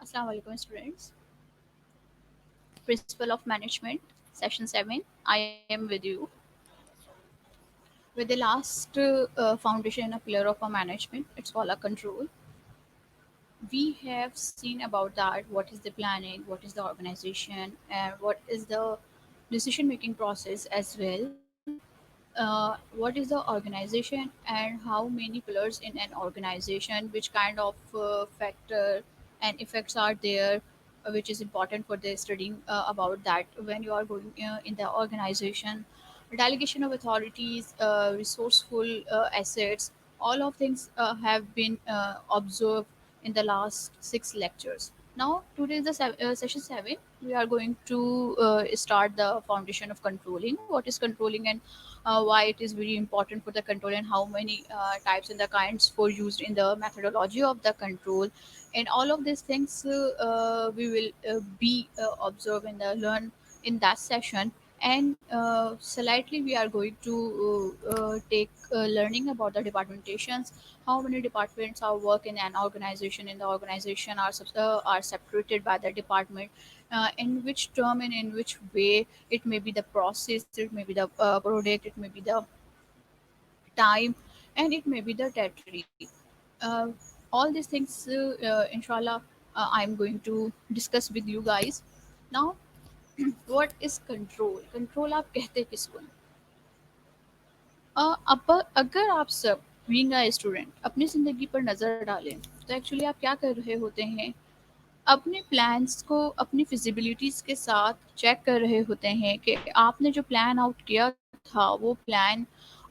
Assalamu alaikum students. Principle of Management, Session 7. I am with you. With the last foundation, a pillar of our management, it's called a control. We have seen about that what is the planning, what is the organization, and what is the decision making process as well. What is the organization and how many pillars in an organization, which kind of factor and effects are there, which is important for the studying about that when you are going in the organization. Delegation of authorities, resourceful assets, all of things have been observed in the last 6 lectures. Now today is the session 7. We are going to start the foundation of controlling, what is controlling, and why it is very important for the control, and how many types and the kinds for used in the methodology of the control. And all of these things we will be observe and learn in that session. And slightly we are going to take learning about the departmentations, how many departments are work in an organization. In the organization are separated by the department, in which term and in which way. It may be the process, it may be the product, it may be the time, and it may be the territory. uh, all these things inshallah I'm going to discuss with you guys now. What is control? Control आप कहते किसको हैं? अब अगर आप सब being a student अपनी ज़िंदगी पर नज़र डालें तो एक्चुअली आप क्या कर रहे होते हैं? अपने प्लान्स को अपनी फिजिबिलिटीज़ के साथ चेक कर रहे होते हैं कि आपने जो प्लान आउट किया था वो प्लान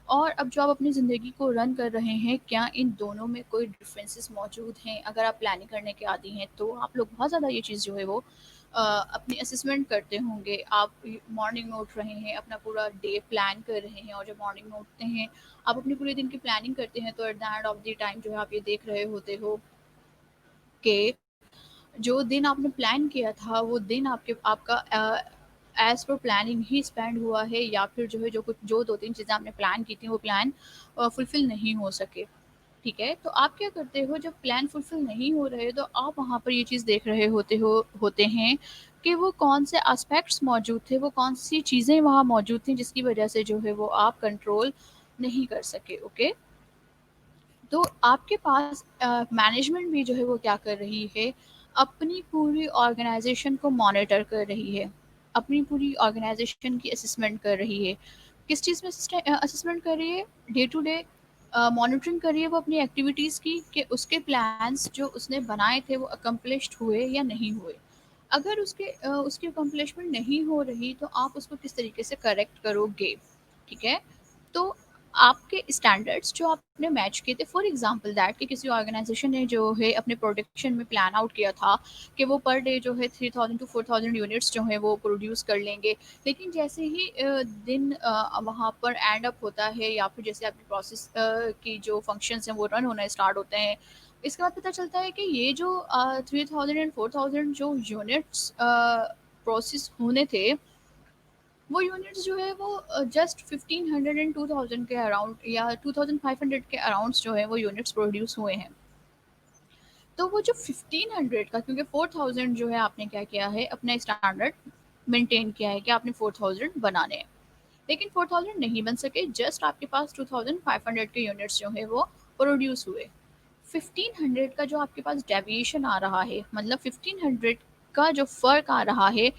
और अब जो आप अपनी ज़िंदगी को रन कर रहे हैं, क्या इन दोनों में कोई डिफरेंसेस मौजूद हैं? अगर आप प्लानिंग करने के आदी हैं तो आप लोग बहुत ज़्यादा ये चीज़ जो है वो अपनी असेसमेंट करते होंगे। आप मॉर्निंग में उठ रहे हैं, अपना पूरा डे प्लान कर रहे हैं, और जब मॉर्निंग में उठते हैं आप अपने पूरे दिन की प्लानिंग करते हैं, तो at the end of the time जो है आप ये देख रहे होते हो कि जो दिन आपने प्लान किया था वो दिन आपका एज पर प्लानिंग ही स्पेंड हुआ है, या फिर जो है जो दो तीन चीज़ें आपने प्लान की थी वो प्लान फुलफिल नहीं हो सके। ठीक है, तो आप क्या करते हो जब प्लान फुलफिल नहीं हो रहे, तो आप वहाँ पर ये चीज़ देख रहे होते हैं कि वो कौन से एस्पेक्ट्स मौजूद थे, वो कौन सी चीज़ें वहाँ मौजूद थी जिसकी वजह से जो है वो आप कंट्रोल नहीं कर सके। ओके, तो आपके पास मैनेजमेंट भी जो है वो क्या कर रही है, अपनी पूरी ऑर्गेनाइजेशन को मॉनिटर कर रही है, अपनी पूरी ऑर्गेनाइजेशन की असेसमेंट कर रही है। किस चीज़ में असेसमेंट कर रही है? डे टू डे मॉनिटरिंग कर रही है वो अपनी एक्टिविटीज़ की, कि उसके प्लान्स जो उसने बनाए थे वो अकम्प्लिश्ड हुए या नहीं हुए। अगर उसकी अकम्प्लिशमेंट नहीं हो रही तो आप उसको किस तरीके से करेक्ट करोगे? ठीक है, तो आपके स्टैंडर्ड्स जो आपने मैच किए थे, फॉर एग्जांपल दैट कि किसी ऑर्गेनाइजेशन ने जो है अपने प्रोडक्शन में प्लान आउट किया था कि वो पर डे जो है 3000 टू 4000 यूनिट्स जो है वो प्रोड्यूस कर लेंगे। लेकिन जैसे ही दिन वहाँ पर एंड अप होता है, या फिर जैसे आपकी प्रोसेस की जो फंक्शंस हैं वो रन होना स्टार्ट होते हैं, इसके बाद पता चलता है कि ये जो 3000 एंड 4000 जो यूनिट्स प्रोसेस होने थे, वो यूनिट्स जो है वो जस्ट 1500 एंड 2000 के अराउंड, या 2500 के अराउंड जो है वो यूनिट्स प्रोड्यूस हुए हैं। तो वो जो 1500 का, क्योंकि 4000 जो है आपने क्या किया है, अपना स्टैंडर्ड मेंटेन किया है कि आपने 4000 बनाने हैं, लेकिन 4000 नहीं बन सके, जस्ट आपके पास 2500 के यूनिट्स जो है वो प्रोड्यूस हुए। 1500 का जो आपके पास डेविएशन आ रहा है, मतलब 1500 का जो फ़र्क आ रहा है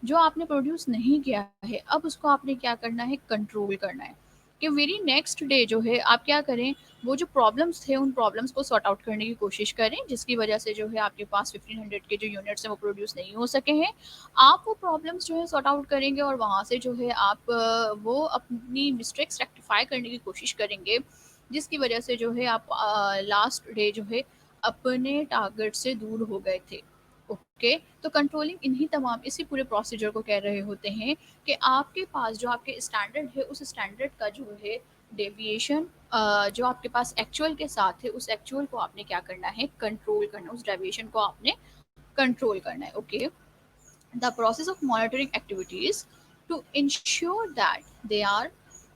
जो आपने प्रोड्यूस नहीं किया है, अब उसको आपने क्या करना है, कंट्रोल करना है। कि वेरी नेक्स्ट डे जो है आप क्या करें, वो जो प्रॉब्लम्स थे उन प्रॉब्लम्स को सॉर्ट आउट करने की कोशिश करें, जिसकी वजह से जो है आपके पास 1500 के जो यूनिट्स हैं वो प्रोड्यूस नहीं हो सके हैं। आप वो प्रॉब्लम्स जो है सॉर्ट आउट करेंगे, और वहाँ से जो है आप वो अपनी मिस्टेक्स रेक्टिफाई करने की कोशिश करेंगे, जिसकी वजह से जो है आप लास्ट डे जो है अपने टारगेट से दूर हो गए थे। ओके, तो कंट्रोलिंग इन्हीं तमाम इसी पूरे प्रोसीजर को कह रहे होते हैं कि आपके पास जो आपके स्टैंडर्ड है उस स्टैंडर्ड का जो है डेविएशन जो आपके पास एक्चुअल के साथ है, उस एक्चुअल को आपने क्या करना है, कंट्रोल करना, उस डेविएशन को आपने कंट्रोल करना है। Okay, the process of monitoring activities to ensure that they are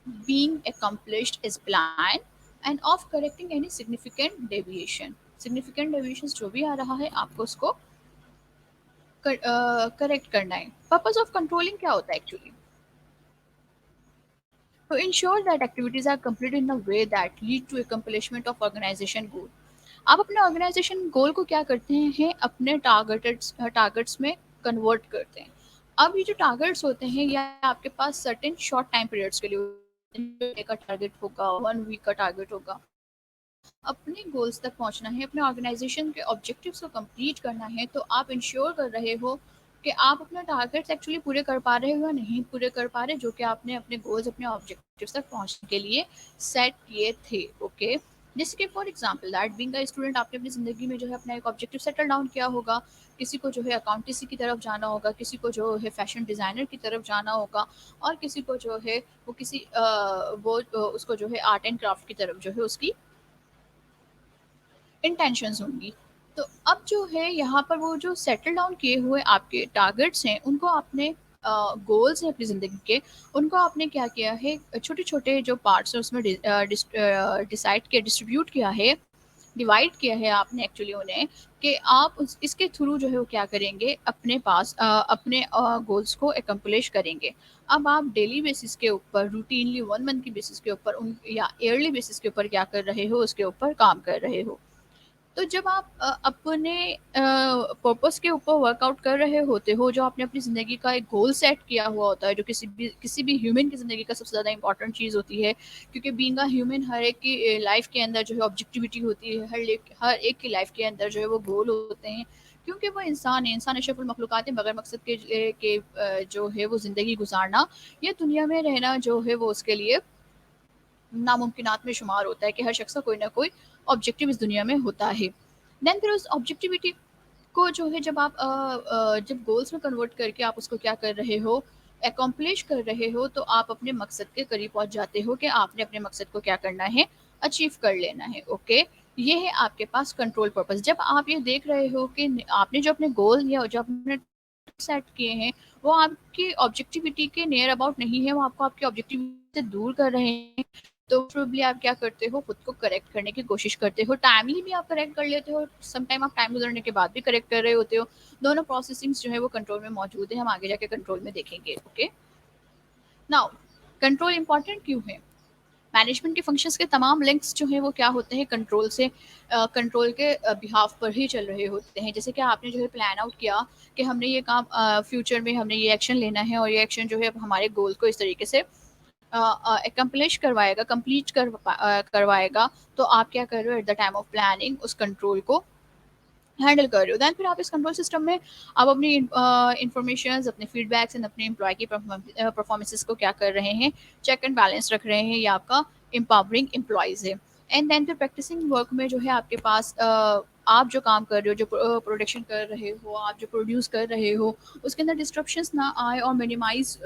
being accomplished is planned and of correcting any significant deviation जो भी आ रहा है आपको उसको करेक्ट करना है। पर्पस ऑफ कंट्रोलिंग क्या होता है actually? To ensure that activities are completed in a way that lead to accomplishment of organization goal। आप अपने ऑर्गेनाइजेशन गोल को क्या करते हैं, अपने टारगेट्स में कन्वर्ट करते हैं। अब ये जो टारगेट्स होते हैं, या आपके पास सर्टेन शॉर्ट टाइम पीरियड्स के लिए होते हैं। डे का टारगेट होगा, 1 वीक का टारगेट होगा। अपने गोल्स तक पहुंचना है, अपने ऑर्गेनाइजेशन के ऑब्जेक्टिव्स को कंप्लीट करना है, तो आप इंश्योर कर रहे हो कि आप अपने टारगेट्स एक्चुअली पूरे कर पा रहे हो या नहीं पूरे कर पा रहे, जो कि आपने अपने गोल्स, अपने ऑब्जेक्टिव्स तक पहुंचने के लिए सेट किए थे। ओके, जैसे कि for example that being a student, आपने अपनी ज़िंदगी में जो है अपना एक ऑब्जेक्टिव सेटल डाउन किया होगा। किसी को जो है अकाउंटेंसी की तरफ जाना होगा, किसी को जो है फैशन डिज़ाइनर की तरफ जाना होगा, और किसी को जो है वो किसी उसको जो है आर्ट एंड क्राफ्ट की तरफ जो है उसकी इंटेंशंस होंगी। तो अब जो है यहाँ पर वो जो सेटल डाउन किए हुए आपके टारगेट्स हैं, उनको आपने गोल्स हैं अपनी ज़िंदगी के, उनको आपने क्या किया है, छोटे-छोटे जो पार्ट्स हैं उसमें डिसाइड किया, डिस्ट्रीब्यूट किया है, डिवाइड किया है आपने एक्चुअली उन्हें, कि आप इसके थ्रू जो है वो क्या करेंगे, अपने पास अपने गोल्स को एकम्प्लिश करेंगे। अब आप डेली बेसिस के ऊपर, रूटीनली 1 मंथ की बेसिस के ऊपर, उन या ईयरली बेसिस के ऊपर क्या कर रहे हो, उसके ऊपर काम कर रहे हो। तो जब आप अपने पर्पस के ऊपर वर्कआउट कर रहे होते हो, जो आपने अपनी ज़िंदगी का एक गोल सेट किया हुआ होता है, जो किसी भी ह्यूमन की ज़िंदगी का सबसे ज़्यादा इंपॉर्टेंट चीज़ होती है, क्योंकि बीइंग अ ह्यूमन हर एक की लाइफ के अंदर जो है ऑब्जेक्टिविटी होती है, हर एक की लाइफ के अंदर जो है वो गोल होते हैं, क्योंकि वो इंसान है, इंसान अशरफुल मखलूक़ात है, बगैर मकसद के जो है वो ज़िंदगी गुजारना, ये दुनिया में रहना जो है वो उसके लिए नामुमकिनात में शुमार होता है, कि हर शख्स का कोई ना कोई ऑब्जेक्टिव इस दुनिया में होता है। देन फिर उस ऑब्जेक्टिविटी को जो है जब आप जब गोल्स में कन्वर्ट करके आप उसको क्या कर रहे हो, एकम्प्लिश कर रहे हो, तो आप अपने मकसद के करीब पहुंच जाते हो, कि आपने अपने मकसद को क्या करना है, अचीव कर लेना है। ओके, ये है आपके पास कंट्रोल पर्पस। जब आप ये देख रहे हो कि आपने जो अपने गोल या जो अपने सेट किए हैं, वो आपकी ऑब्जेक्टिविटी के नियर अबाउट नहीं है, वो आपको आपकी ऑब्जेक्टिविटी से दूर कर रहे हैं, तो प्रोबेबली आप क्या करते हो, खुद को करेक्ट करने की कोशिश करते हो। टाइमली भी आप करेक्ट कर लेते हो, सम टाइम आप टाइम गुजरने के बाद भी करेक्ट कर रहे होते हो। दोनों प्रोसेसिंग्स जो है वो कंट्रोल में मौजूद है, हम आगे जाके कंट्रोल में देखेंगे। ओके, नाउ कंट्रोल इंपॉर्टेंट क्यों है? मैनेजमेंट के फंक्शंस के तमाम लिंक्स जो हैं वो क्या होते हैं, कंट्रोल से, कंट्रोल के बिहाफ पर ही चल रहे होते हैं। जैसे कि आपने जो है प्लान आउट किया कि हमने ये काम फ्यूचर में हमने ये एक्शन लेना है, और ये एक्शन जो है हमारे गोल को इस तरीके से एकम्प्लिश करवाएगा, कंप्लीट करवाएगा। तो आप क्या कर रहे हो, at the time of planning उस कंट्रोल को हैंडल कर रहे हो। दैन फिर आप इस कंट्रोल सिस्टम में आप अपनी इंफॉर्मेशन, अपने फीडबैक्स एंड अपने एम्प्लॉय की परफॉर्मेंसेस को क्या कर रहे हैं, चेक एंड बैलेंस रख रहे हैं। ये आपका एम्पावरिंग एम्प्लॉयज़ है। एंड देन फिर प्रैक्टिसिंग वर्क में जो है आपके पास आप जो काम कर रहे हो, जो प्रोडक्शन कर रहे हो, आप जो प्रोड्यूस कर रहे हो, उसके अंदर डिस्ट्रप्शंस ना आए, और मिनिमाइज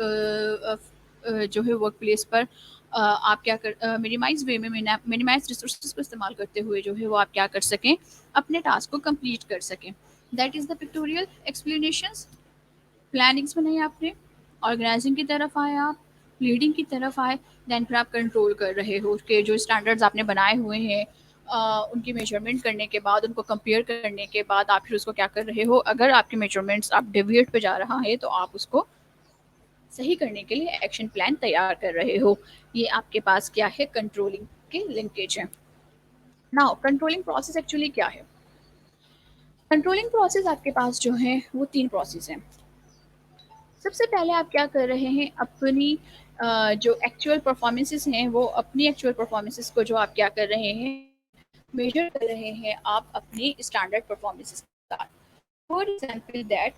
जो है वर्क प्लेस पर आप क्या कर मिनिमाइज वे में मिनिमाइज रिसोर्सेज को इस्तेमाल करते हुए जो है वो आप क्या कर सकें, अपने टास्क को कंप्लीट कर सकें। That is the pictorial explanations. Plannings बनाई आपने, ऑर्गेनाइजिंग की तरफ आए आप, लीडिंग की तरफ आए, देन फिर आप कंट्रोल कर रहे हो कि जो स्टैंडर्ड्स आपने बनाए हुए हैं, उनकी मेजरमेंट करने के बाद, उनको कंपेयर करने के बाद आप फिर उसको क्या कर रहे हो, अगर आपके मेजरमेंट्स आप डेविएट पे जा रहा है, तो आप उसको सही करने के लिए एक्शन प्लान तैयार कर रहे हो। ये आपके पास क्या है, कंट्रोलिंग के लिंकेज है। नाउ कंट्रोलिंग प्रोसेस एक्चुअली क्या है? कंट्रोलिंग प्रोसेस आपके पास जो है वो 3 प्रोसेस हैं। सबसे पहले आप क्या कर रहे हैं, अपनी जो एक्चुअल परफॉर्मेंसेस हैं, वो अपनी एक्चुअल परफॉर्मेंसेस को जो आप क्या कर रहे हैं, मेजर कर रहे हैं आप अपनी स्टैंडर्ड परफॉर्मेंसेस के साथ। फॉर एग्जांपल दैट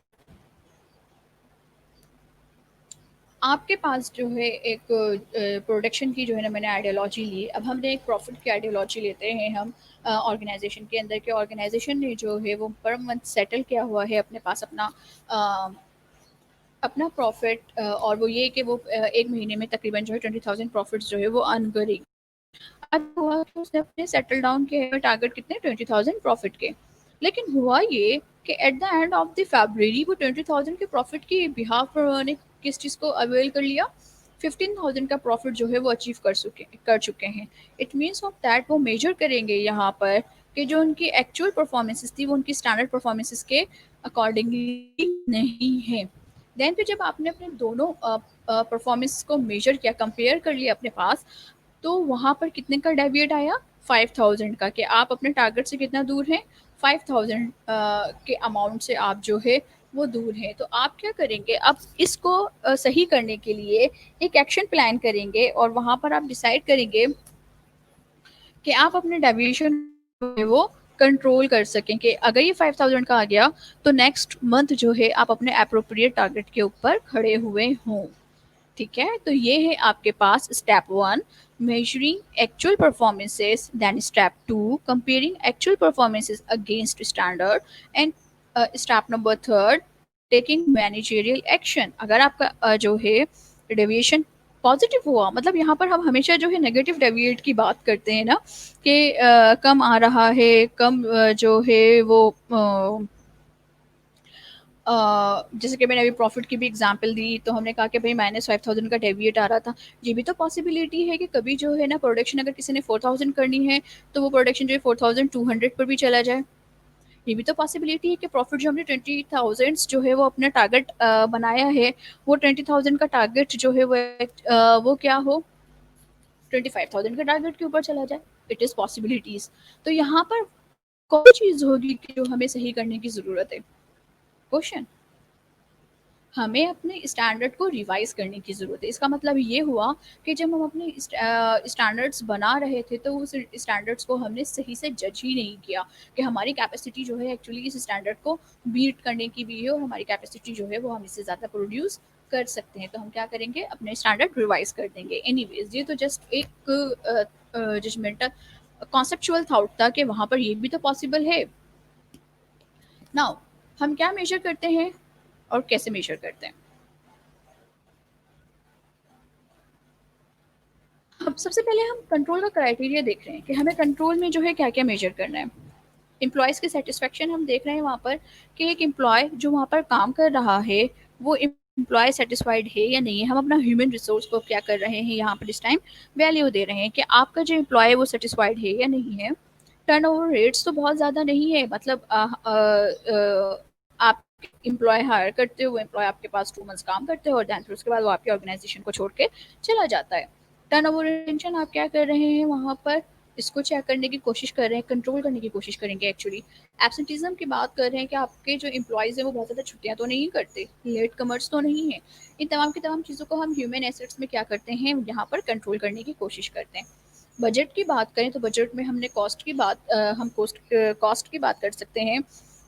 आपके पास जो है एक प्रोडक्शन की जो है ना मैंने आइडियोलॉजी ली। अब हमने एक प्रॉफिट की आइडियोलॉजी लेते हैं हम ऑर्गेनाइजेशन के अंदर के, ऑर्गेनाइजेशन ने जो है वो पर मंथ सेटल किया हुआ है अपने पास अपना प्रॉफिट, और वो ये कि वो एक महीने में तकरीबन जो है 20,000 प्रॉफिट्स जो है वो अर्न करेगी। अब हुआ कि उसने अपने सेटल डाउन किए टारगेट कितने, 20,000 प्रॉफिट के। लेकिन हुआ ये कि at the end of the फरवरी वो 20,000 के प्रॉफिट की बिहाफ पर उन्होंने किस चीज़ को अवेल कर लिया, 15,000 का प्रॉफिट जो है वो अचीव कर चुके हैं। इट मीन्स ऑफ दैट वो मेजर करेंगे यहाँ पर कि जो उनकी एक्चुअल परफॉर्मेंसेस थी वो उनकी स्टैंडर्ड परफॉर्मेंसेस के अकॉर्डिंगली नहीं है। देन फिर जब आपने अपने दोनों परफॉर्मेंस को मेजर किया, कंपेयर कर लिया अपने पास, तो वहाँ पर कितने का डेविएट आया? 5000 का, कि आप अपने टारगेट से कितना दूर हैं? 5000 के अमाउंट से आप जो है वो दूर हैं। तो आप क्या करेंगे, अब इसको सही करने के लिए एक एक्शन प्लान करेंगे और वहाँ पर आप डिसाइड करेंगे कि आप अपने डेविएशन वो कंट्रोल कर सकें, कि अगर ये 5000 का आ गया तो नेक्स्ट मंथ जो है आप अपने अप्रोप्रिएट टारगेट के ऊपर खड़े हुए हों। ठीक है, तो ये है आपके पास step one, measuring actual performances, then step two, comparing actual performances against standard, and step number third, taking managerial action. अगर आपका जो है डेविएशन पॉजिटिव हुआ, मतलब यहाँ पर हम हमेशा जो है नेगेटिव डेविएट की बात करते हैं ना, कि कम आ रहा है, कम जो है वो जैसे कि मैंने अभी प्रॉफिट की भी एग्जांपल दी, तो हमने कहा कि भाई -5000 का डेविएट आ रहा था। ये भी तो पॉसिबिलिटी है कि कभी जो है ना प्रोडक्शन अगर किसी ने 4000 करनी है, तो वो प्रोडक्शन जो है 4200 पर भी चला जाए। ये भी तो पॉसिबिलिटी है कि प्रॉफिट जो हमने 20,000 जो है वो अपना टारगेट बनाया है, वो 20,000 का टारगेट जो है वो क्या हो, 25,000 के टारगेट के ऊपर चला जाए। It is possibilities. तो यहाँ पर कौन चीज़ होगी कि जो हमें सही करने की ज़रूरत है? क्वेश्चन, हमें अपने स्टैंडर्ड को रिवाइज करने की ज़रूरत है। इसका मतलब ये हुआ कि जब हम अपने स्टैंडर्ड्स बना रहे थे, तो उस स्टैंडर्ड्स को हमने सही से जज ही नहीं किया कि हमारी कैपेसिटी जो है एक्चुअली इस स्टैंडर्ड को बीट करने की भी है, और हमारी कैपेसिटी जो है वो हम इससे ज़्यादा प्रोड्यूस कर सकते हैं। तो हम क्या करेंगे, अपने स्टैंडर्ड रिवाइज कर देंगे। एनीवेज, ये तो जस्ट एक जजमेंटल कॉन्सेप्चुअल थाउट था कि वहाँ पर ये भी तो पॉसिबल है। नाउ, हम क्या मेजर करते हैं और कैसे मेजर करते हैं? अब सबसे पहले हम कंट्रोल का क्राइटेरिया देख रहे हैं कि हमें कंट्रोल में जो है क्या-क्या मेजर करना है। एम्प्लॉइज़ की सैटिस्फैक्शन हम देख रहे हैं वहाँ पर, कि एक एम्प्लॉय जो वहाँ पर काम कर रहा है, वो एम्प्लॉय सैटिस्फाइड है या नहीं है। हम अपना ह्यूमन रिसोर्स को क्या कर रहे हैं यहाँ पर इस टाइम, वैल्यू दे रहे हैं कि आपका जो एम्प्लॉय है वो सैटिस्फाइड है या नहीं है। टर्नओवर रेट्स तो बहुत ज़्यादा नहीं है, मतलब आप एम्प्लॉय हायर करते हो, वो एम्प्लॉय आपके पास 2 मंथ्स काम करते हो और दैन फिर उसके बाद वो आपकी ऑर्गेनाइजेशन को छोड़ के चला जाता है। टर्नओवर रिटेंशन आप क्या कर रहे हैं वहाँ पर, इसको चेक करने की कोशिश कर रहे हैं, कंट्रोल करने की कोशिश करेंगे एक्चुअली। एब्सेंटिज़्म की बात कर रहे हैं कि आपके जो एम्प्लॉइज़ हैं वो बहुत ज़्यादा छुट्टियाँ तो नहीं करते, लेट कमर्स तो नहीं है। इन तमाम की तमाम चीज़ों को हम ह्यूमन एसेट्स में क्या करते हैं, यहाँ पर कंट्रोल करने की कोशिश करते हैं। बजट की बात करें तो बजट में हमने कॉस्ट की बात हम कॉस्ट की बात कर सकते हैं,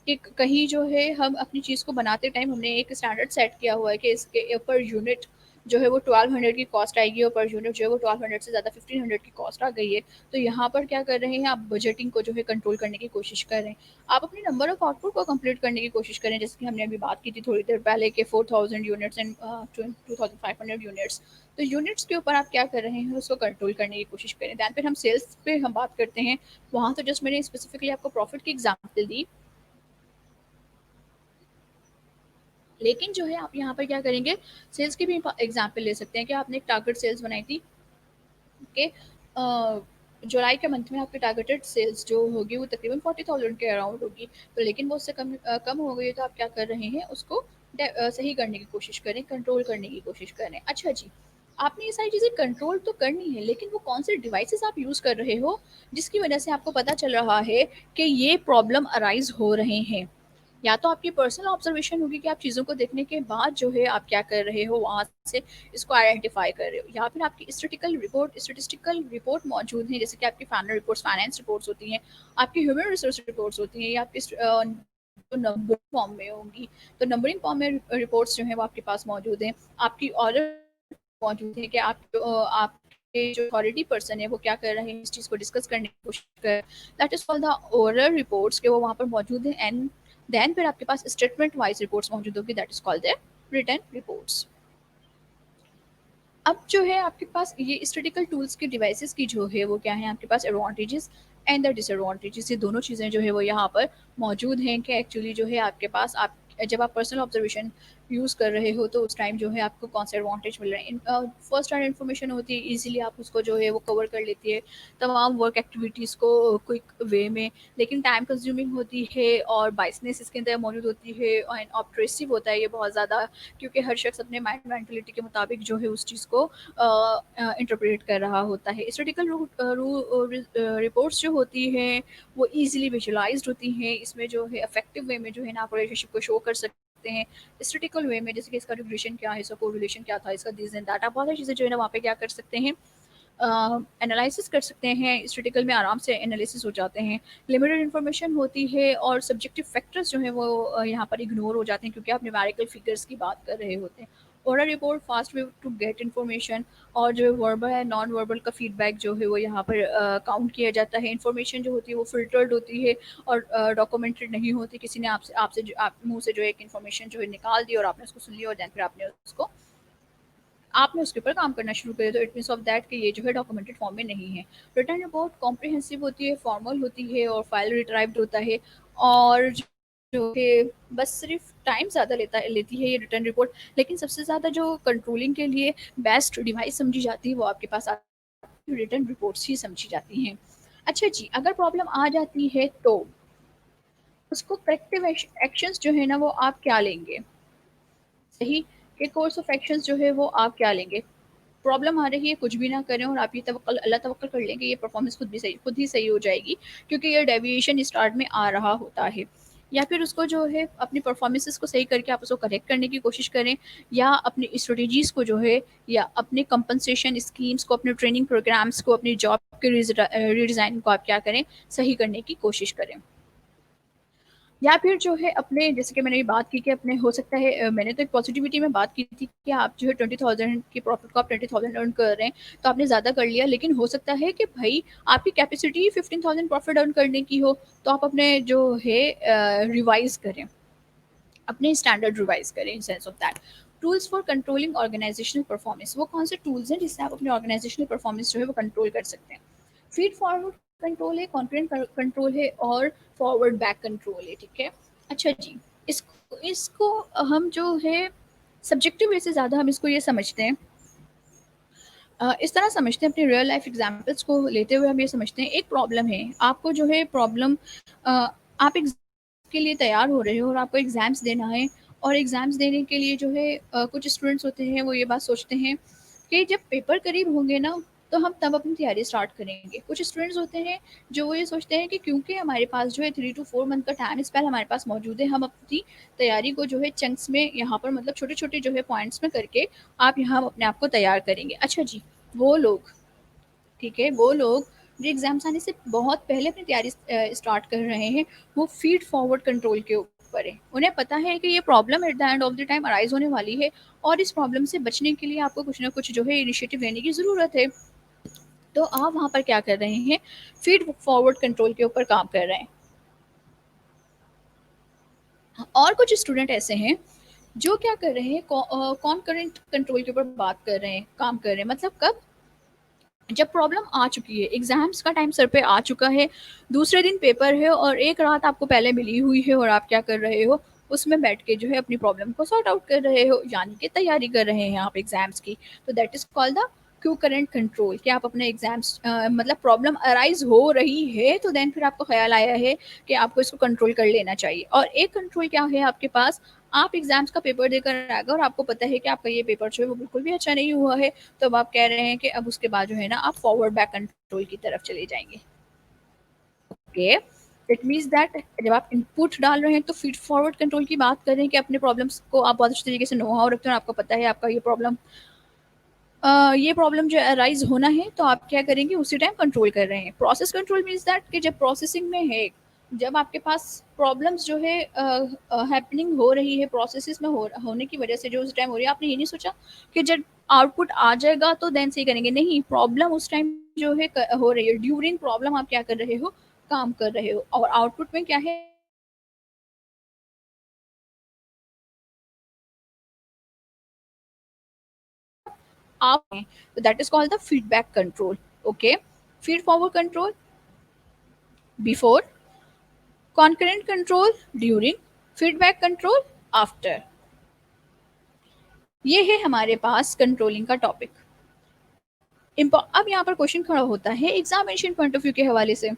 कि कहीं जो है हम अपनी चीज़ को बनाते टाइम हमने एक स्टैंडर्ड सेट किया हुआ है कि इसके पर यूनिट जो है वो 1200 की कॉस्ट आएगी, और पर यूनिट जो है वो 1200 से ज़्यादा 1500 की कॉस्ट आ गई है। तो यहाँ पर क्या कर रहे हैं, आप बजटिंग को जो है कंट्रोल करने की कोशिश कर रहे हैं। आप अपने नंबर ऑफ आउटपुट को कंप्लीट करने की कोशिश करें, जैसे कि हमने अभी बात की थी थोड़ी देर पहले कि 4000 यूनिट्स एंड 2500 यूनिट्स। तो यूनिट्स के ऊपर आप क्या कर रहे हैं, उसको कंट्रोल करने की कोशिश करें। दैन फिर हम सेल्स पे हम बात करते हैं। वहाँ तो जस्ट मैंने स्पेसिफिकली आपको प्रॉफिट की एग्जाम्पल दी, लेकिन जो है आप यहाँ पर क्या करेंगे, सेल्स की भी एग्जाम्पल ले सकते हैं कि आपने एक टारगेट सेल्स बनाई थी कि जुलाई के मंथ में आपकी टारगेटेड सेल्स जो होगी वो तकरीबन 40,000 के अराउंड होगी, तो लेकिन वो उससे कम हो गई है। तो आप क्या कर रहे हैं, उसको सही करने की कोशिश करें, कंट्रोल करने की कोशिश करें। अच्छा जी, आपने ये सारी चीज़ें कंट्रोल तो करनी है, लेकिन वो कौन से डिवाइसेस आप यूज़ कर रहे हो जिसकी वजह से आपको पता चल रहा है कि ये प्रॉब्लम अराइज हो रहे हैं। या तो आपकी पर्सनल ऑब्जर्वेशन होगी कि आप चीज़ों को देखने के बाद जो है आप क्या कर रहे हो, वहाँ से इसको आइडेंटिफाई कर रहे हो, या फिर आपकी स्टेटिस्टिकल रिपोर्ट मौजूद है, जैसे कि आपकी फाइनल रिपोर्ट्स, फाइनेंस रिपोर्ट्स होती हैं, आपकी ह्यूमन रिसोर्स रिपोर्ट्स होती हैं, या आपकी जो नंबरिंग फॉर्म में होंगी। तो नंबरिंग फॉर्म में रिपोर्ट्स जो है वो आपके पास मौजूद हैं। आपकी ऑर्डर मौजूद है कि आपके जो अथॉरिटी पर्सन है वो क्या कर रहे हैं, इस चीज़ को डिस्कस करने की कोशिश कर, that is called the oral reports, के वो वहाँ पर मौजूद है। एंड देन फिर आपके पास स्टेटमेंट वाइज रिपोर्ट्स मौजूद होगी, that is called the written reports. अब जो है आपके पास ये स्टैटिकल टूल्स के डिवाइसेस की जो है वो क्या है, आपके पास एडवांटेजेस एंड द डिसएडवांटेजेस, ये दोनों चीज़ें जो है वो यहाँ पर मौजूद हैं, कि एक्चुअली जो है आपके पास आप जब आप पर्सनल ऑब्जर्वेशन यूज़ कर रहे हो तो उस टाइम जो है आपको कौन से एडवांटेज मिल रहे हैं। फर्स्ट हैंड इन्फॉर्मेशन होती है, इजीली आप उसको जो है वो कवर कर लेती है तमाम वर्क एक्टिविटीज़ को क्विक वे में। लेकिन टाइम कंज्यूमिंग होती है और बाइसनेस इसके अंदर मौजूद होती है एंड ऑप्ट्रेसिव होता है ये बहुत ज़्यादा, क्योंकि हर शख्स अपने माइंड मेंटलिटी के मुताबिक जो है उस चीज़ को इंटरप्रेट कर रहा होता है। स्टैटिकल रिपोर्ट्स जो होती हैं वो ईजिली विजुअलाइज्ड होती हैं, इसमें जो है इफेक्टिव वे में जो है ना आप रिलेशनशिप को शो कर सकते हैं। स्टैटिकल वे में जैसे कि इसका रिलेशन क्या है, इसका कोरिलेशन क्या था, इसका दिस एंड दैट, आप बहुत सारी चीज़ें जो है ना वहाँ पे क्या कर सकते हैं, एनालिसिस कर सकते हैं। स्टैटिकल में आराम से एनालिसिस हो जाते हैं। लिमिटेड इन्फॉर्मेशन होती है और सब्जेक्टिव फैक्टर्स जो हैं वो यहाँ पर इग्नोर हो जाते हैं, क्योंकि आप न्यूमेरिकल फिगर्स की बात कर रहे होते हैं। Oral report fast way to get information, और जो वर्बल है नॉन वर्बल का फीडबैक जो है वो यहाँ पर काउंट किया जाता है। इन्फॉर्मेशन जो होती है वो फिल्टर्ड होती है और डॉक्यूमेंटेड नहीं होती। किसी ने आपसे आपसे आप मुंह से जो एक इन्फॉर्मेशन जो है निकाल दी और आपने उसको सुन लिया और फिर आपने उसके ऊपर काम करना शुरू कर दिया, तो इट मीन्स ऑफ दैट कि ये जो है डॉक्यूमेंटेड फॉर्म में नहीं है। रिटर्न रिपोर्ट कॉम्प्रिहेंसिव होती है, फॉर्मल होती है और फाइल रिट्राइव्ड होता है। और जो है बस सिर्फ टाइम ज़्यादा लेती है ये रिटर्न रिपोर्ट। लेकिन सबसे ज़्यादा जो कंट्रोलिंग के लिए बेस्ट डिवाइस समझी जाती है वो आपके पास रिटर्न रिपोर्ट्स ही समझी जाती हैं। अच्छा जी, अगर प्रॉब्लम आ जाती है तो उसको करेक्टिव एक्शंस जो है ना वो आप क्या लेंगे? सही के कोर्स ऑफ एक्शंस जो है वो आप क्या लेंगे? प्रॉब्लम आ रही है, कुछ भी ना करें और आप ये तवक्कल अल्लाह तवक्कल कर लें कि ये परफॉर्मेंस खुद ही सही हो जाएगी, क्योंकि ये डेविएशन स्टार्ट में आ रहा होता है। या फिर उसको जो है अपनी परफॉर्मेंसेस को सही करके आप उसको करेक्ट करने की कोशिश करें, या अपनी स्ट्रेटजीज को जो है या अपने कंपनसेशन स्कीम्स को, अपने ट्रेनिंग प्रोग्राम्स को, अपनी जॉब के रिडिज़ाइन को आप क्या करें, सही करने की कोशिश करें। या फिर जो है अपने, जैसे कि मैंने ये बात की कि अपने हो सकता है मैंने तो एक पॉजिटिविटी में बात की थी कि आप जो है 20,000 की प्रॉफिट को आप 20,000 अर्न कर रहे हैं, तो आपने ज़्यादा कर लिया। लेकिन हो सकता है कि भाई आपकी कैपेसिटी 15,000 प्रॉफिट अर्न करने की हो, तो आप अपने जो है रिवाइज करें, अपने स्टैंडर्ड रिवाइज करें in sense of that. Tools for controlling organisational performance, वो कौन से टूल्स हैं जिससे आप अपने ऑर्गेनाइजेशनल परफॉर्मेंस जो है वो कंट्रोल कर सकते हैं? फीड फॉरवर्ड कंट्रोल है, कॉन्करेंट कंट्रोल है और फॉरवर्ड बैक कंट्रोल है। ठीक है। अच्छा जी, इसको इसको हम जो है सब्जेक्टिव वे से ज़्यादा हम इसको ये समझते हैं, इस तरह समझते हैं, अपनी रियल लाइफ एग्जांपल्स को लेते हुए हम ये समझते हैं, एक प्रॉब्लम है आपको जो है प्रॉब्लम, आप के लिए तैयार हो रहे हो और आपको एग्ज़ाम्स देना है। और एग्ज़ाम्स देने के लिए जो है कुछ स्टूडेंट्स होते हैं वो ये बात सोचते हैं कि जब पेपर करीब होंगे ना तो हम तब अपनी तैयारी स्टार्ट करेंगे। कुछ स्टूडेंट्स होते हैं जो वो ये सोचते हैं कि क्योंकि हमारे पास जो है 3 to 4 मंथ का टाइम स्पेन हमारे पास मौजूद है, हम अपनी तैयारी को जो है चंक्स में यहाँ पर मतलब छोटे छोटे जो है पॉइंट्स में करके आप यहाँ अपने आप को तैयार करेंगे। अच्छा जी, वो लोग, ठीक है, वो लोग जो एग्जाम्स आने से बहुत पहले अपनी तैयारी स्टार्ट कर रहे हैं, वो फीड फॉरवर्ड कंट्रोल के ऊपर है। उन्हें पता है कि ये problem at the end of the time arise होने वाली है और इस प्रॉब्लम से बचने के लिए आपको कुछ ना कुछ जो है इनिशिएटिव लेने की ज़रूरत है। तो आप वहाँ पर क्या कर रहे हैं, फीड फॉरवर्ड कंट्रोल के ऊपर काम कर रहे हैं। और कुछ स्टूडेंट ऐसे हैं जो क्या कर रहे हैं, कॉन्करेंट कंट्रोल के ऊपर बात कर रहे हैं, काम कर रहे हैं। मतलब कब, जब प्रॉब्लम आ चुकी है, एग्जाम्स का टाइम सर पे आ चुका है, दूसरे दिन पेपर है और एक रात आपको पहले मिली हुई है और आप क्या कर रहे हो, उसमें बैठ के जो है अपनी प्रॉब्लम को सॉर्ट आउट कर रहे हो, यानी कि तैयारी कर रहे हैं आप एग्जाम्स की। तो that is called the Q current control. कि आप अपने एग्जाम्स मतलब प्रॉब्लम अराइज हो रही है तो देन फिर आपको ख्याल आया है कि आपको इसको कंट्रोल कर लेना चाहिए। और एक कंट्रोल क्या है आपके पास, आप एग्जाम्स का पेपर देकर आएगा और आपको पता है कि आपका ये पेपर जो है वो बिल्कुल भी अच्छा नहीं हुआ है, तो अब आप कह रहे हैं कि अब उसके बाद जो है ना आप फॉरवर्ड बैक कंट्रोल की तरफ चले जाएंगे। ओके, इट मीन्स दैट जब आप इनपुट डाल रहे हैं तो फीड फॉरवर्ड कंट्रोल की बात कर रहे हैं कि अपने प्रॉब्लम्स को आप बहुत अच्छी तरीके से नो हाउ रखते हैं और आपको पता है आपका ये प्रॉब्लम जो अराइज होना है, तो आप क्या करेंगे, उसी टाइम कंट्रोल कर रहे हैं। प्रोसेस कंट्रोल मीन्स दैट कि जब प्रोसेसिंग में है, जब आपके पास प्रॉब्लम्स जो है हैपनिंग हो रही है, प्रोसेसेस में होने की वजह से जो उस टाइम हो रही है, आपने ये नहीं सोचा कि जब आउटपुट आ जाएगा तो देन सही करेंगे। नहीं, प्रॉब्लम उस टाइम जो है हो रही है, ड्यूरिंग प्रॉब्लम आप क्या कर रहे हो, काम कर रहे हो। और आउटपुट में क्या है, आप हैं। तो that is called the feedback control. Okay, feed forward control before, concurrent control during, feedback control after. ये है हमारे पास कंट्रोलिंग का टॉपिक। अब यहाँ पर क्वेश्चन खड़ा होता है एग्जामिनेशन पॉइंट ऑफ व्यू के हवाले से।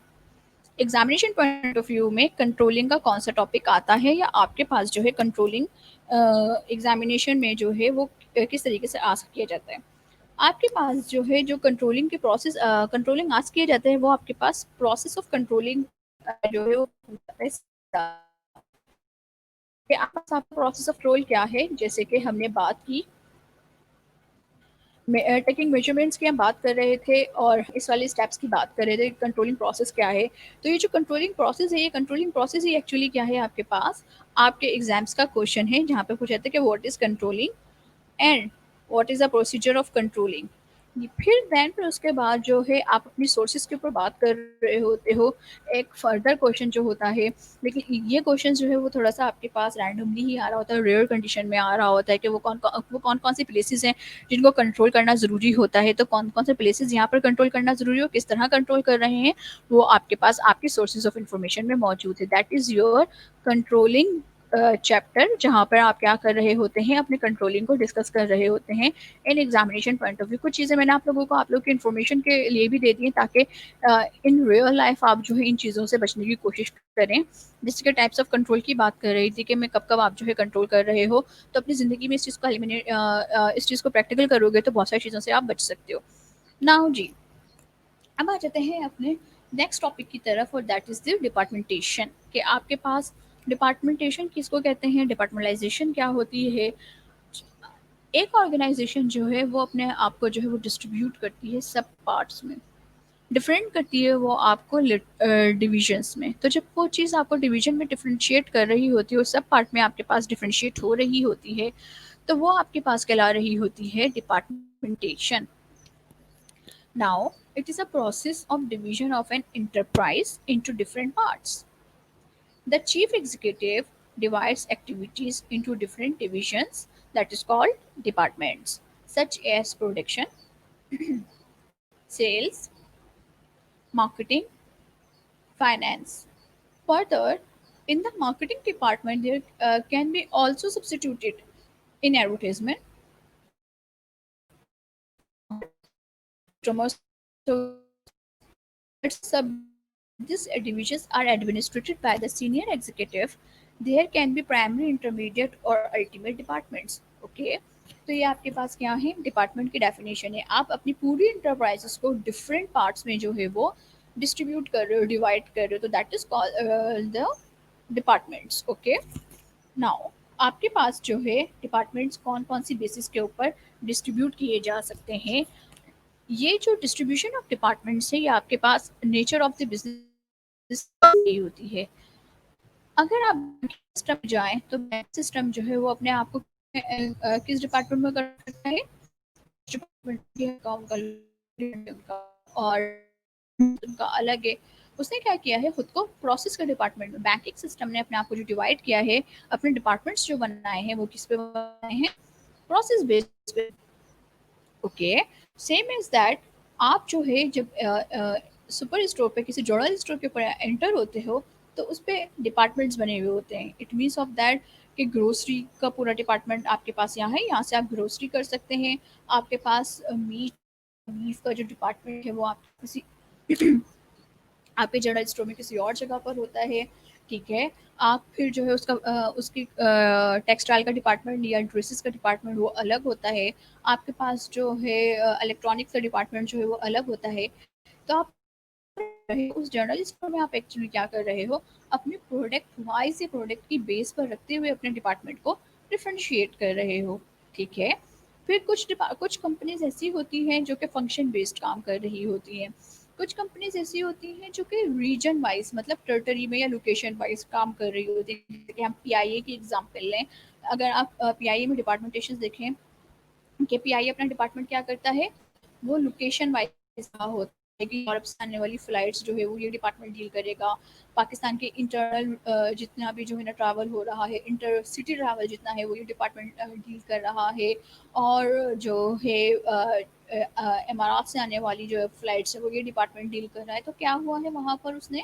एग्जामिनेशन पॉइंट ऑफ व्यू में कंट्रोलिंग का कौन सा टॉपिक आता है, या आपके पास जो है कंट्रोलिंग एग्जामिनेशन में जो है वो किस तरीके से आस्क किया जाता है। आपके पास जो है जो कंट्रोलिंग के प्रोसेस कंट्रोलिंग आस्क किया जाता है वो आपके पास प्रोसेस ऑफ कंट्रोलिंग जो है वो होता है कि आपका प्रोसेस ऑफ कंट्रोल क्या है। जैसे कि हमने बात की टेकिंग मेजरमेंट्स की हम बात कर रहे थे और इस वाले स्टेप्स की बात कर रहे थे कंट्रोलिंग प्रोसेस क्या है। तो ये जो कंट्रोलिंग प्रोसेस है, ये कंट्रोलिंग प्रोसेस ही एक्चुअली क्या है, आपके पास आपके एग्जाम्स का क्वेश्चन है जहाँ पे पूछा जाता है कि what is controlling and what is the procedure of controlling. फिर उसके बाद जो है आप अपनी सोर्सेज के ऊपर बात कर रहे होते हो। एक फर्दर क्वेश्चन जो होता है, लेकिन ये क्वेश्चन जो है वो थोड़ा सा आपके पास रैंडमली ही आ रहा होता है, रेयर कंडीशन में आ रहा होता है कि वो कौन कौन सी प्लेसेस हैं जिनको कंट्रोल करना ज़रूरी होता है। तो कौन कौन से प्लेसेस यहाँ पर कंट्रोल करना ज़रूरी हो, किस तरह कंट्रोल कर रहे हैं, वो आपके पास आपके सोर्सेज ऑफ इंफॉर्मेशन में मौजूद है। That is your controlling chapter, जहाँ पर आप क्या कर रहे होते हैं, अपने कंट्रोलिंग को डिस्कस कर रहे होते हैं in examination point of view. कुछ चीज़ें मैंने आप लोगों की इन्फॉर्मेशन के लिए भी दे दी हैं ताकि इन रियल लाइफ आप जो है इन चीज़ों से बचने की कोशिश करें। जिसके टाइप्स ऑफ कंट्रोल की बात कर रही थी कि मैं कब कब आप जो है कंट्रोल कर रहे हो, तो अपनी ज़िंदगी में इस चीज़ को इस चीज़ को प्रैक्टिकल करोगे तो बहुत सारी चीज़ों से आप बच सकते हो। नाउ जी, अब आ जाते हैं अपने नेक्स्ट टॉपिक की तरफ, और दैट इज़ द डिपार्टमेंटेशन। कि आपके पास डिपार्टमेंटेशन किसको कहते हैं, डिपार्टमेंटलाइजेशन क्या होती है। एक ऑर्गेनाइजेशन जो है वो अपने आप को जो है वो डिस्ट्रीब्यूट करती है सब पार्ट्स में, डिफरेंट करती है वो आपको डिविजन्स में। तो जब वो चीज़ आपको डिवीजन में डिफरेंशिएट कर रही होती है और सब पार्ट में आपके पास डिफरेंशिएट हो रही होती है, तो वो आपके पास कहला रही होती है डिपार्टमेंटेशन। Now, it is a process of division of an enterprise into different parts. The chief executive divides activities into different divisions, that is called departments, such as production, sales, marketing, finance. Further, in the marketing department, there can be also substituted in advertisement, customer sub. These divisions are administered by the senior executive. There can be primary, intermediate और ultimate departments. Okay? तो ये आपके पास क्या है, department की definition है। आप अपनी पूरी इंटरप्राइजेस को डिफरेंट पार्ट्स में जो है वो डिस्ट्रीब्यूट कर रहे हो, डिवाइड कर रहे हो, तो that is called the departments. Okay, now आपके पास जो है डिपार्टमेंट्स कौन कौन सी बेसिस के ऊपर डिस्ट्रीब्यूट किए जा सकते हैं। ये जो डिस्ट्रीब्यूशन ऑफ डिपार्टमेंट्स है, ये आपके पास नेचर ऑफ द बिजनेस होती है। अगर आप बैंक सिस्टम में जाएं तो बैंक सिस्टम जो है वो अपने आप को किस डिपार्टमेंट में कर सकता है, डिपार्टमेंट के अकाउंट का और उनका अलग है। उसने क्या किया है, खुद को प्रोसेस का डिपार्टमेंट में, बैंकिंग सिस्टम ने अपने आप को जो डिवाइड किया है, अपने डिपार्टमेंट्स जो बनाए हैं वो किस पे बनाए हैं, प्रोसेस बेस्ड पे। ओके, सेम इज दैट आप जो है जब सुपर स्टोर पे किसी जनरल स्टोर के ऊपर एंटर होते हो, तो उस पर डिपार्टमेंट्स बने हुए होते हैं। इट मीन्स ऑफ दैट कि ग्रोसरी का पूरा डिपार्टमेंट आपके पास यहाँ है, यहाँ से आप ग्रोसरी कर सकते हैं। आपके पास मीट बीफ का जो डिपार्टमेंट है वो आप किसी आपके जनरल स्टोर में किसी और जगह पर होता है। ठीक है, आप फिर जो है उसकी टेक्सटाइल का डिपार्टमेंट या ड्रेसेस का डिपार्टमेंट वो अलग होता है। आपके पास जो है इलेक्ट्रॉनिक्स का डिपार्टमेंट जो है वो अलग होता है। तो आप उस जर्नल स्टोर में आप एक्चुअली क्या कर रहे हो, अपने प्रोडक्ट वाइज या प्रोडक्ट की बेस पर रखते हुए अपने डिपार्टमेंट को डिफ्रेंशिएट कर रहे हो। ठीक है, फिर कुछ कंपनीज ऐसी होती हैं जो कि फंक्शन बेस्ड काम कर रही होती हैं। कुछ कंपनीज ऐसी होती हैं जो कि रीजन वाइज, मतलब टेरिटरी में या लोकेशन वाइज काम कर रही होती हैं। जैसे कि हम पीआईए की एग्जांपल लें। अगर आप पीआईए में डिपार्टमेंटेशन देखें कि पीआईए अपना डिपार्टमेंट क्या करता है, वो लोकेशन वाइज होता है कि यूरोप से आने वाली फ्लाइट्स जो है वो ये डिपार्टमेंट डील करेगा। पाकिस्तान के इंटरनल जितना भी जो है ना ट्रैवल हो रहा है, इंटर सिटी ट्रैवल जितना है वो ये डिपार्टमेंट डील कर रहा है। और जो है इमारात से आने वाली जो फ्लाइट्स है वो ये डिपार्टमेंट डील कर रहा है। तो क्या हुआ है वहाँ पर, उसने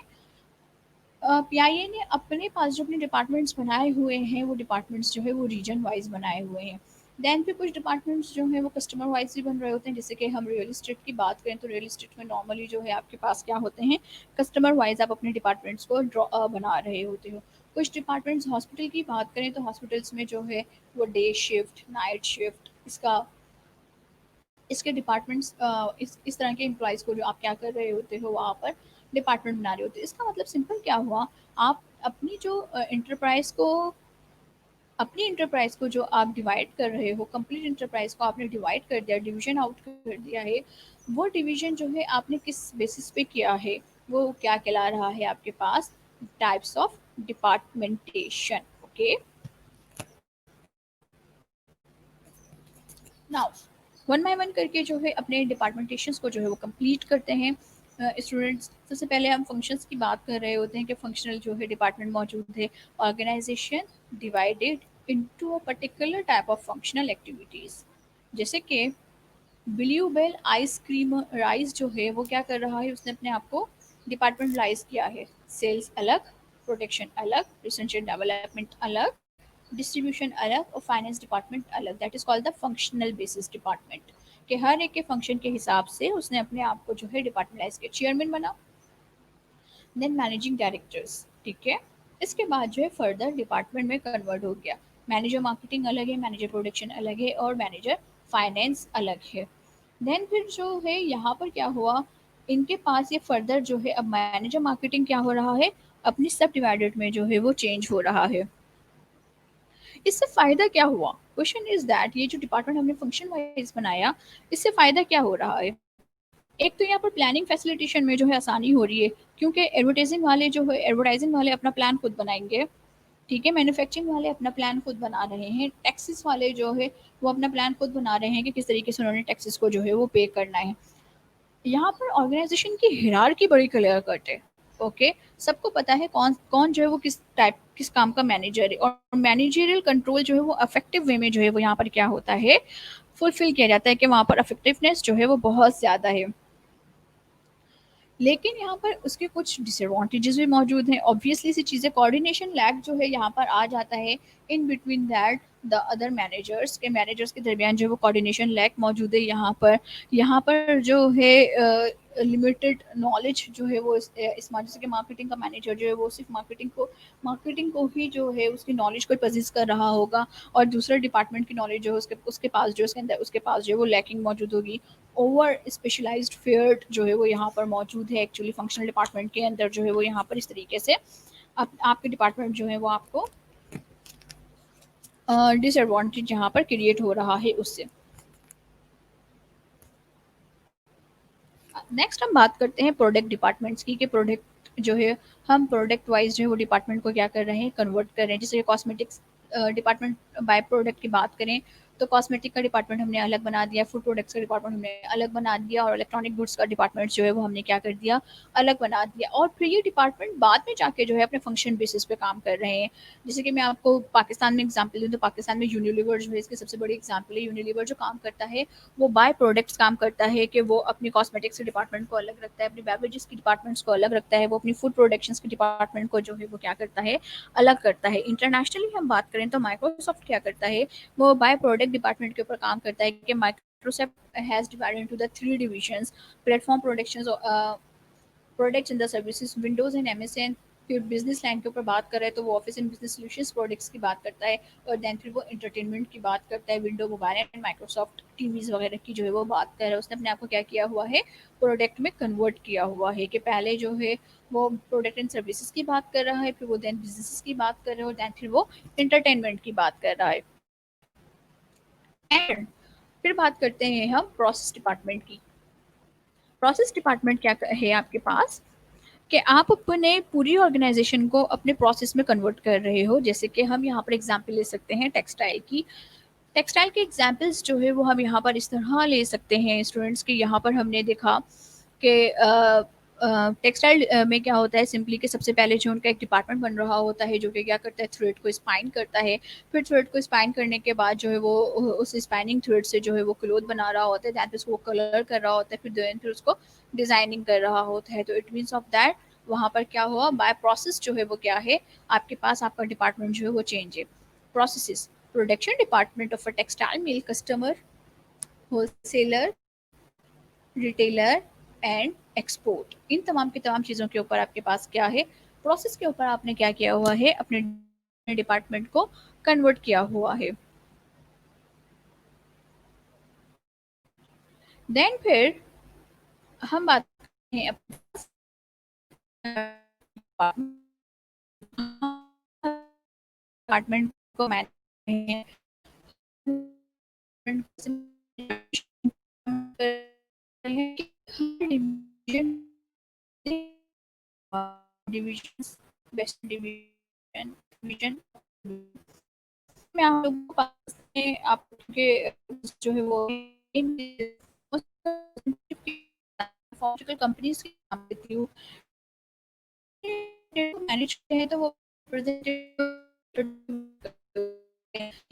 पीआईए ने अपने पास जो अपने डिपार्टमेंट्स बनाए हुए हैं, वो डिपार्टमेंट्स जो है वो रीजन वाइज बनाए हुए हैं। देन फिर कुछ डिपार्टमेंट्स जो हैं वो कस्टमर वाइज भी बन रहे होते हैं, जैसे कि हम रियल इस्टेट की बात करें तो रियल इस्टेट में नॉर्मली जो है आपके पास क्या होते हैं, कस्टमर वाइज आप अपने डिपार्टमेंट्स को बना रहे होते हो। कुछ डिपार्टमेंट्स हॉस्पिटल की बात करें तो हॉस्पिटल्स में जो है वो डे शिफ्ट, नाइट शिफ्ट, इसके डिपार्टमेंट्स, इस तरह के एम्प्लॉयज़ को जो आप क्या कर रहे होते हो वहाँ पर डिपार्टमेंट बना रहे होते हो। इसका मतलब सिंपल क्या हुआ, आप अपनी जो इंटरप्राइज को जो आप डिवाइड कर रहे हो, कंप्लीट इंटरप्राइज को आपने डिवाइड कर दिया, डिवीजन आउट कर दिया है। वो डिवीजन जो है आपने किस बेसिस पे किया है, वो क्या कहला रहा है आपके पास, types of departmentation. Okay, now one by one करके जो है अपने डिपार्टमेंटेशंस को जो है वो कंप्लीट करते हैं स्टूडेंट्स। सबसे पहले हम फंक्शंस की बात कर रहे होते हैं कि फंक्शनल जो है डिपार्टमेंट मौजूद है, organisation divided into a particular type of functional activities. जैसे कि ब्लू बेल आइसक्रीम राइस जो है वो क्या कर रहा है, उसने अपने आप को डिपार्टमेंटलाइज किया है। सेल्स अलग, प्रोटेक्शन अलग, रिसर्च एंड डेवलपमेंट अलग, डिस्ट्रीब्यूशन अलग और फाइनेंस डिपार्टमेंट अलग। That is called the functional basis department, कि हर एक के फंक्शन के हिसाब से उसने अपने आप को जो है डिपार्टमेंटलाइज किया। चेयरमैन बना, देन मैनेजिंग डायरेक्टर्स, ठीक है। इसके बाद जो है फर्दर डिपार्टमेंट में कन्वर्ट हो गया। मैनेजर मार्केटिंग अलग है, मैनेजर प्रोडक्शन अलग है और मैनेजर फाइनेंस अलग है। देन फिर जो है यहाँ पर क्या हुआ, इनके पास ये फर्दर जो है अब मैनेजर मार्केटिंग क्या हो रहा है, अपनी सब डिवाइडेड में जो है वो चेंज हो रहा है। इससे फ़ायदा क्या हुआ? क्वेश्चन इज़ दैट ये जो डिपार्टमेंट हमने फंक्शन वाइज़ बनाया, इससे फ़ायदा क्या हो रहा है? एक तो यहाँ पर प्लानिंग फैसिलिटेशन में जो है आसानी हो रही है, क्योंकि एडवर्टाइज़िंग वाले अपना प्लान खुद बनाएँगे, ठीक है? मैन्युफैक्चरिंग वाले अपना प्लान खुद बना रहे हैं, टैक्सेस वाले जो है वो अपना प्लान खुद बना रहे हैं कि किस तरीके से उन्होंने टैक्सेस को जो है वो पे करना है। यहाँ पर ऑर्गेनाइजेशन की हिरार्की बड़ी क्लियर कट है। ओके, सबको पता है कौन कौन जो है वो किस काम का मैनेजर है, और मैनेजरियल कंट्रोल जो है वो अफेक्टिव वे में जो है वो यहाँ पर क्या होता है, फुलफिल किया जाता है, कि वहाँ पर अफेक्टिवनेस जो है वो बहुत ज़्यादा है। लेकिन यहाँ पर उसके कुछ डिसएडवांटेजेस भी मौजूद हैं। ऑब्वियसली सी चीज़ें, कोऑर्डिनेशन लैक जो है यहाँ पर आ जाता है in between that the other managers के दरमियान जो है वो कोऑर्डिनेशन लैक मौजूद है। यहाँ पर जो है लिमिटेड नॉलेज जो है वो जैसे कि मार्केटिंग का मैनेजर जो है वो सिर्फ मार्केटिंग को ही जो है उसकी नॉलेज को पजेस कर रहा होगा, और दूसरे डिपार्टमेंट की नॉलेज जो है उसके पास जो है उसके अंदर उसके पास जो है वो लैकिंग मौजूद होगी। ओवर स्पेशलाइज्ड फील्ड जो है वो यहाँ पर मौजूद है एक्चुअली फंक्शनल डिपार्टमेंट के अंदर जो है वो यहाँ पर इस तरीके से आपके डिपार्टमेंट जो है वो आपको डिसएडवांटेज यहाँ पर क्रिएट हो रहा है उससे। नेक्स्ट हम बात करते हैं प्रोडक्ट डिपार्टमेंट्स की, कि प्रोडक्ट जो है हम प्रोडक्ट वाइज जो है वो डिपार्टमेंट को क्या कर रहे हैं, कन्वर्ट कर रहे हैं। जैसे कॉस्मेटिक्स डिपार्टमेंट बाय प्रोडक्ट की बात करें तो कॉस्मेटिक का डिपार्टमेंट हमने अलग बना दिया, फूड प्रोडक्ट्स का डिपार्टमेंट हमने अलग बना दिया, और इलेक्ट्रॉनिक गुड्स का डिपार्टमेंट जो है वो हमने क्या कर दिया, अलग बना दिया। और फिर ये डिपार्टमेंट बाद में जाके जो है अपने फंक्शन बेसिस पे काम कर रहे हैं। जैसे कि मैं आपको पाकिस्तान में एग्जाम्पल दूँ तो पाकिस्तान में यूनिलीवर जो है इसकी सबसे बड़ी एग्जाम्पल है। यूनिलीवर जो काम करता है वो बाय प्रोडक्ट्स काम करता है, कि वो अपनी कॉस्मेटिक्स के डिपार्टमेंट को अलग रखता है, अपनी बेवरेजेस की डिपार्टमेंट्स को अलग रखता है, वो अपनी फूड प्रोडक्शंस के डिपार्टमेंट को जो है वो क्या करता है, अलग करता है। इंटरनेशनली हम बात करें तो माइक्रोसॉफ्ट क्या करता है, वो बाय प्रोडक्ट डिपार्टमेंट के ऊपर काम करता है, कि Microsoft has divided into the 3 divisions, platform productions, products in the services, Windows and MSN. फिर बिजनेस लाइन के ऊपर बात करें तो वो office and business solutions products की बात करता है, और देन फिर वो एंटरटेनमेंट की बात करता है, window mobile and Microsoft TVs वगैरह की जो है वो बात कर रहा है। उसने अपने आप को क्या किया हुआ है, प्रोडक्ट में कन्वर्ट किया हुआ है, कि पहले जो है वो प्रोडक्ट एंड सर्विसेज की बात कर रहा है, फिर वो देन बिजनेस की बात कर रहा है, और देन फिर वो एंटरटेनमेंट की बात कर रहा है। एंड फिर बात करते हैं हम प्रोसेस डिपार्टमेंट की। प्रोसेस डिपार्टमेंट क्या है आपके पास, कि आप अपने पूरी ऑर्गेनाइजेशन को अपने प्रोसेस में कन्वर्ट कर रहे हो। जैसे कि हम यहाँ पर एग्जांपल ले सकते हैं टेक्सटाइल की। टेक्सटाइल के एग्जांपल्स जो है वो हम यहाँ पर इस तरह ले सकते हैं स्टूडेंट्स के। यहाँ पर हमने देखा कि टेक्सटाइल में क्या होता है, सिंपली कि सबसे पहले जो उनका एक डिपार्टमेंट बन रहा होता है जो कि क्या करता है, थ्रेड को स्पाइन करता है। फिर थ्रेड को स्पाइन करने के बाद जो है वो उस स्पाइनिंग थ्रेड से जो है वो क्लोथ बना रहा होता है, दैन फिर उसको कलर कर रहा होता है, फिर देन फिर उसको डिजाइनिंग कर रहा होता है। तो इट मीन्स ऑफ दैट वहाँ पर क्या हुआ, बाय प्रोसेस जो है वो क्या है, आपके पास आपका डिपार्टमेंट जो है वो चेंज है। Processes production department of a textile mill, customer, wholesaler, retailer and export. इन तमाम की तमाम चीज़ों के ऊपर आपके पास क्या है, प्रोसेस के ऊपर आपने क्या किया हुआ है, अपने डिपार्टमेंट को कन्वर्ट किया हुआ है। देन फिर हम बात करते हैं डिपार्टमेंट को manage division, best division, division में आप लोगों के पास में आपके जो है वो फार्मास्यूटिकल कंपनीज के नाम लेती हूँ, मैनेज करते हैं तो वो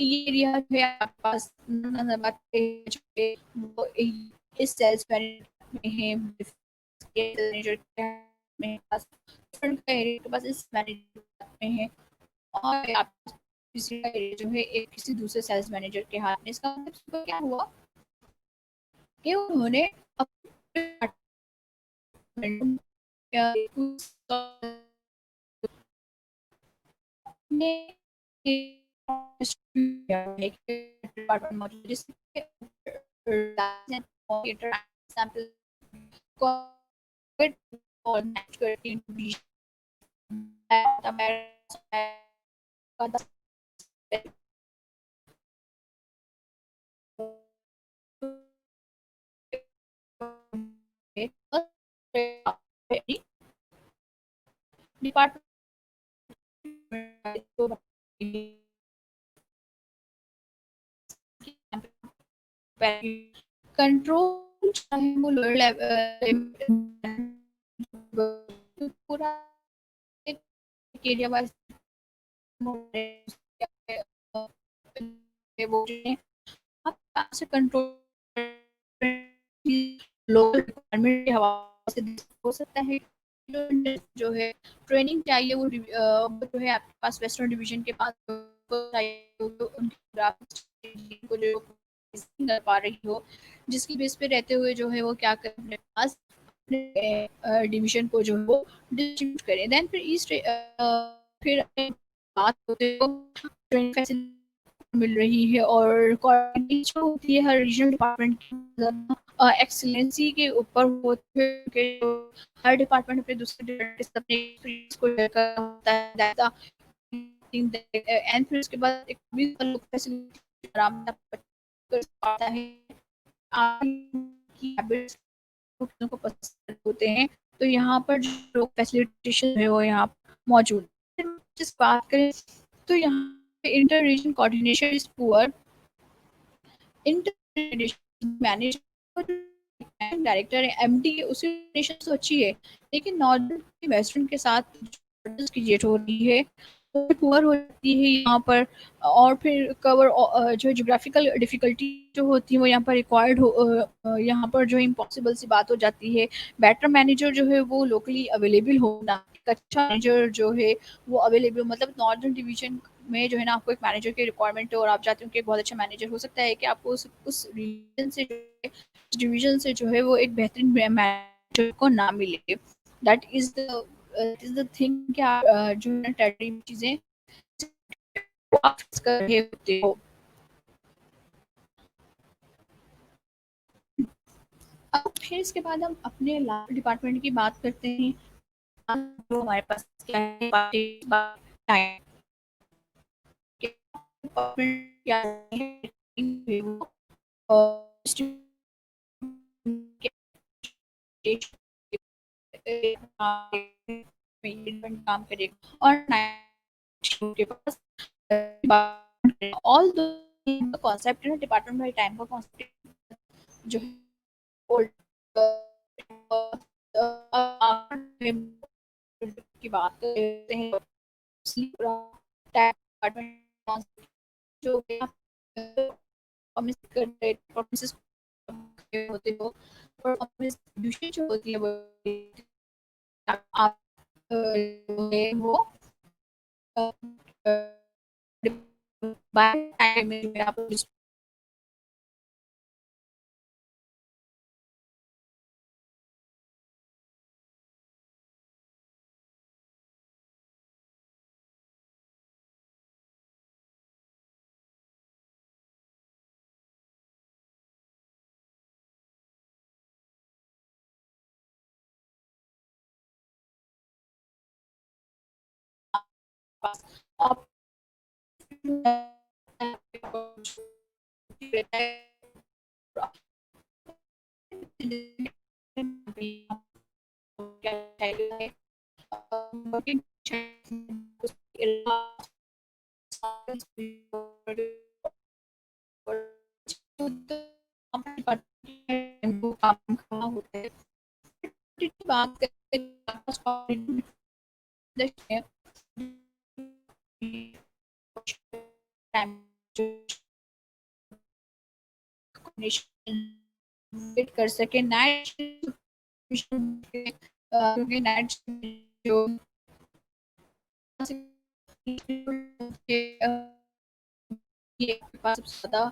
ये एरिया जो है आपके पास वो इस सेल्स मैनेजर में है, मैनेजर में पास फ्रंट का एरिया के पास इस मैनेजर में है, और आप किसी का एरिया जो है एक किसी दूसरे सेल्स मैनेजर के हाथ में। इसका मतलब क्या हुआ कि उन्होंने अपने डिपार्टमेंट कंट्रोल चाहे वो लोअर लेवल पूरा एक एरिया वाइज वो आप कहाँ से कंट्रोल लोकल रिक्वायरमेंट के हवाले से हो सकता है। जो है ट्रेनिंग चाहिए वो जो है आपके पास वेस्टर्न डिवीजन के पास उनके ग्राफिक्स को जो कर पा रही हो, जिसकी बेस पे रहते हुए जो है वो क्या कर अपने पास अपने डिवीजन को जो है वो डिस्ट्रीब्यूट करें। देन फिर ईस्ट फिर बात होते हो ट्रेनिंग फैसिलिटी मिल रही है और कोऑर्डिनेशन जो होती है हर रीजनल डिपार्टमेंट की एक्सीलेंसी के ऊपर होते हैं। हर डिपार्टमेंट अपने दूसरे डिपार्टमेंट अपने एक्सपीरियंस को शेयर कर होता है एंड फिर उसके बाद एक भी फैसिलिटी आराम कर पाता है आपकी हैबिट्स को पसंद होते हैं, तो यहाँ पर जो लोग फैसिलिटेशन है वो यहाँ मौजूद है। जिस बात करें तो यहाँ पे inter region coordination is poor, inter manage director है एमडी उसकी कोऑर्डिनेशन तो अच्छी है, लेकिन नॉर्दर्न वेस्टर्न के साथ की जेट हो रही है पुअर हो जाती है यहाँ पर। और फिर कवर जो जोग्राफिकल डिफिकल्टी जो होती है वो यहाँ पर रिक्वायर्ड हो, यहाँ पर जो इम्पॉसिबल सी बात हो जाती है। बेटर मैनेजर जो है वो लोकली अवेलेबल होना, एक अच्छा मैनेजर जो है वो अवेलेबल, मतलब नॉर्दर्न डिवीजन में जो है ना आपको एक मैनेजर की रिक्वायरमेंट है और आप चाहते हो कि एक बहुत अच्छा मैनेजर हो सकता है कि आपको उस रीजन से डिवीजन से जो है वो एक बेहतरीन मैनेजर को ना मिले। दैट इज द थिंग कि आप जो है टेरिटरी में चीजें आप कर रहे होते हो। अब फिर इसके बाद हम अपने डिपार्टमेंट की बात करते हैं। जो हमारे पास क्या है टाइम क्या है और काम करेगा और के पास ऑल द कॉन्सेप्ट है डिपार्टमेंट बाय टाइम का कॉन्सेप्ट जो है ओल्ड की बात करते हैं डिपार्टमेंट जो प्रोमिस होते हो परफॉर्मेंस जो होती है वो आप वो बाय टाइम में जो है आप आप बात करें कर सके नाइट क्योंकि नाइट जो ये आपके पास सबसे ज़्यादा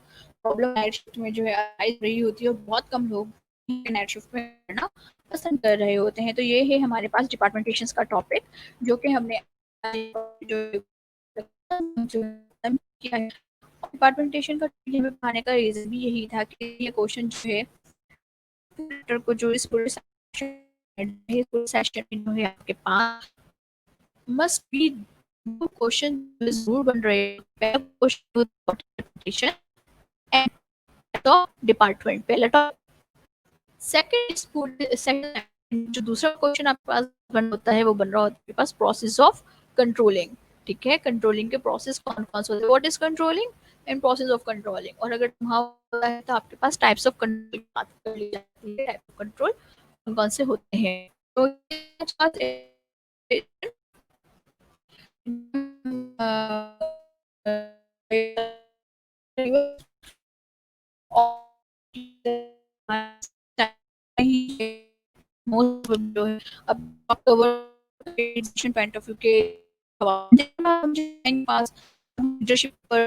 प्रॉब्लम नाइट शिफ्ट में जो है आ रही होती है और बहुत कम लोग नाइट शिफ्ट में करना पसंद कर रहे होते हैं। तो ये है हमारे पास डिपार्टमेंटेशंस का टॉपिक जो कि हमने जो जो किया है। डिपार्टमेंटेशन का हमें पाने का रीज़न भी यही था कि ये क्वेश्चन जो है को जो इस पूरे सेशन में जो है आपके पास मस्ट बी दो क्वेश्चन जरूर बन रहे हैं। पहला क्वेश्चन एंड टॉप डिपार्टमेंट पहला टॉप सेकंड जो दूसरा क्वेश्चन आपके पास बन होता है वो बन रहा होता है आपके पास प्रोसेस ऑफ कंट्रोलिंग। ठीक है, कंट्रोलिंग के प्रोसेस कौन कौन से होते हैं, what is controlling and process of controlling. और अगर वहाँ होता है तो आपके पास टाइप्स ऑफ कंट्रोल बात कर ली जाती है, टाइप ऑफ कंट्रोल कौन कौन से होते हैं। तो जो है अब पॉइंट ऑफ व्यू के पास लीडरशिप पर